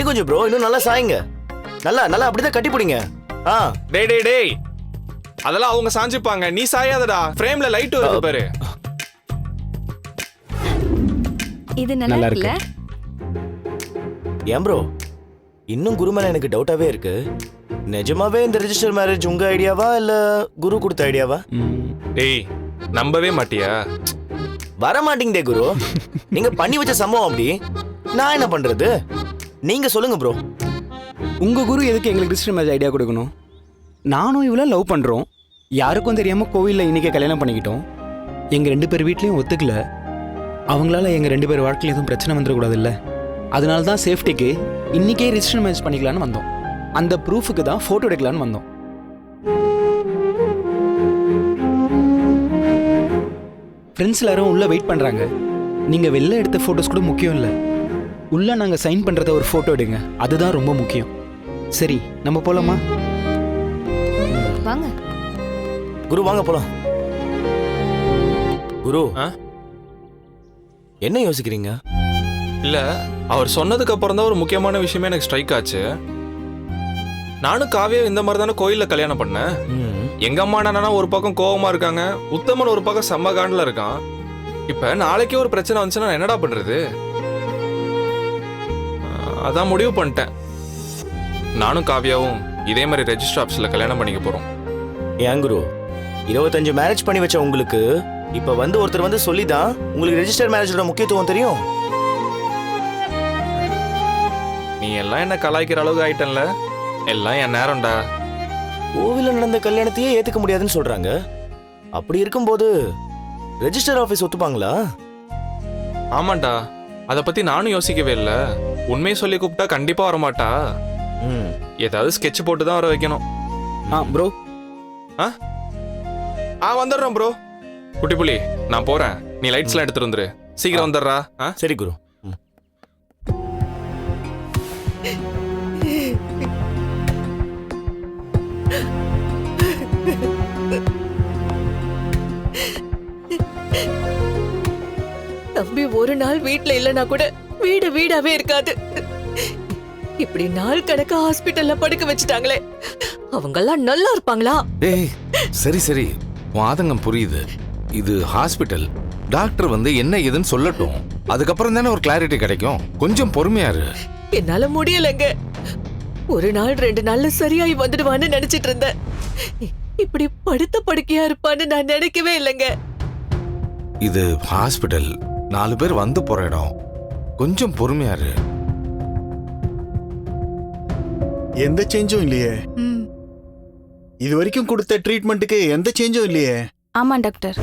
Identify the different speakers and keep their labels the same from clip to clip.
Speaker 1: இன்னும் கொஞ்சம் ப்ரோ, இன்னும் நல்லா சாயுங்க. நல்லா நல்லா அப்படிதான் கட்டி பிடிங்க.
Speaker 2: டேய் டேய் டேய், அதெல்லாம் அவங்க சாஞ்சிப்பாங்க, நீ சாயாதடா. ஃப்ரேம்ல லைட் வருது பாரு.
Speaker 3: இது நல்லா இருக்குல்ல?
Speaker 1: ஏன் ப்ரோ, இன்னும் குரு மேல எனக்கு டவுட்டாவே இருக்கு. நிஜமாவே இந்த ரெஜிஸ்டர் மேரேஜ் உங்க ஐடியாவா இல்ல குரு கொடுத்த ஐடியாவா?
Speaker 2: டேய், நம்பவே மாட்டியா?
Speaker 1: வர மாட்டீங்கடே குரு. நீங்க பண்ணி வச்ச சம்பவம் அப்படி, நான் என்ன பண்றது? நீங்க சொல்லுங்க ப்ரோ.
Speaker 4: உங்க குரு எதுக்கு எங்களுக்கு ரெஜிஸ்டர் மேரேஜ் ஐடியா கொடுக்கணும்? நானும் இவ்வளோ லவ் பண்றோம், யாருக்கும் தெரியாம கோவில்ல இன்னைக்கே கல்யாணம் பண்ணிக்கிட்டோம். எங்க 2 பேர் வீட்லயும் ஒத்துக்கல. அவங்களால எங்க 2 பேர் வாழ்க்கையில் எதுவும் பிரச்சனை வந்துடக்கூடாது இல்ல. அதனால தான் சேஃப்டிக்கு இன்னைக்கே ரெஜிஸ்டர் மேரேஜ் பண்ணிக்கலான்னு வந்தோம். அந்த ப்ரூஃபுக்கு தான் போட்டோ எடுக்கலான்னு வந்தோம். ஃப்ரெண்ட்ஸ் எல்லாரும் உள்ள வெயிட் பண்றாங்க. நீங்க வெளில எடுத்த போட்டோஸ் கூட முக்கியம் இல்லை, உள்ள நாங்க சைன் பண்றத ஒரு போட்டோ எடுங்க, அதுதான் ரொம்ப முக்கியம். சரி, நம்ம போலாமா?
Speaker 3: வாங்க
Speaker 1: குரு, வாங்க போலாம். குரு, என்ன யோசிக்கிறீங்க?
Speaker 2: இல்ல, அவர் சொன்னதுக்கு அப்புறம் தான் ஒரு முக்கியமான விஷயமே எனக்கு ஸ்ட்ரைக் ஆச்சு. நானும் காவியா இந்த மாதிரி தானே கோயில்ல கல்யாணம் பண்ணேன். எங்க அம்மா என்னன்னா ஒரு பக்கம் கோவமா இருக்காங்க, உத்தமன் ஒரு பக்கம் செம்ம காண்டில் இருக்கான். இப்ப நாளைக்கே ஒரு பிரச்சனை வந்துச்சுன்னா நான் என்னடா பண்றது? அதான் முடிவு பண்ணிட்டேன், நானும் காவியாவும் இதே மாதிரி ரெஜிஸ்டர் ஆஃபீஸ்ல கல்யாணம் பண்ணிக்க போறோம்.
Speaker 1: ஏன் குரு, 25 மேரேஜ் பண்ணி வச்ச உங்களுக்கு இப்ப வந்து ஒருத்தர் வந்து சொல்லிதான் உங்களுக்கு ரெஜிஸ்டர் மேரேஜோட முக்கியத்துவம் தெரியும்.
Speaker 2: நீ எல்லாம் என்ன கலாய்க்கிற அளவுக்கு ஆயிட்டன்ல, எல்லாம் என் நேரம்டா.
Speaker 1: கோவில நடந்த கல்யாணத்தையே ஏத்துக்க முடியாதுன்னு சொல்றாங்க. அப்படி இருக்கும்போது ரெஜிஸ்டர் ஆபீஸ் ஒத்துப்பாங்களா?
Speaker 2: ஆமாண்டா, அதை பத்தி நானும் யோசிக்கவே இல்லை. உண்மையை சொல்லி கூப்பிட்டா கண்டிப்பா வரமாட்டா. ஏதாவது ஸ்கெட்ச் போட்டு தான் வர வைக்கணும்.
Speaker 4: ப்ரோ.
Speaker 2: வந்துடுறோம் ப்ரோ. குட்டி புலி, நான் போறேன், நீ லைட்ஸ்லாம் எடுத்துட்டு வந்துரு. சீக்கிரம் வந்துடுறா.
Speaker 1: சரி குரு.
Speaker 5: தம்பி ஒரு நாள் வீட்ல இல்லனா கூட வீடு வீடாவே இருக்காது. இப்படி நாள் கணக்கா ஹாஸ்பிட்டல்ல படுக்க வச்சுட்டாங்களே, அவங்கெல்லாம் நல்லா இருப்பாங்களா?
Speaker 6: ஏய், சரி சரி, வாதங்கம் புரியுது. இது ஹாஸ்பிட்டல், டாக்டர் வந்து என்ன ஏதுன்னு சொல்லட்டும், அதுக்கப்புறம் தானே ஒரு கிளாரிட்டி கிடைக்கும். கொஞ்சம் பொறுமையா இரு.
Speaker 5: என்னால முடியலங்க. ஒரு நாள் 2 நாள்ல சரியாயி வந்துடுவான்னு நினைச்சிட்டு இருந்தேன். இப்படி படுத்த படுக்கையா இருப்பான்னு நான் நினைக்கவே இல்லைங்க.
Speaker 6: இது ஹாஸ்பிட்டல், 4 பேர் வந்து போற இடம். கொஞ்சம் பொறுமையா இரு.
Speaker 7: எந்த சேஞ்சும் இல்லையே. இது வரைக்கும் கொடுத்த ட்ரீட்மெண்ட்டுக்கு எந்த சேஞ்சும் இல்லையே.
Speaker 3: ஆமா டாக்டர்.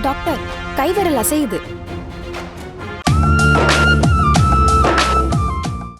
Speaker 3: டாக்டர், கைவிரல் அசையுது.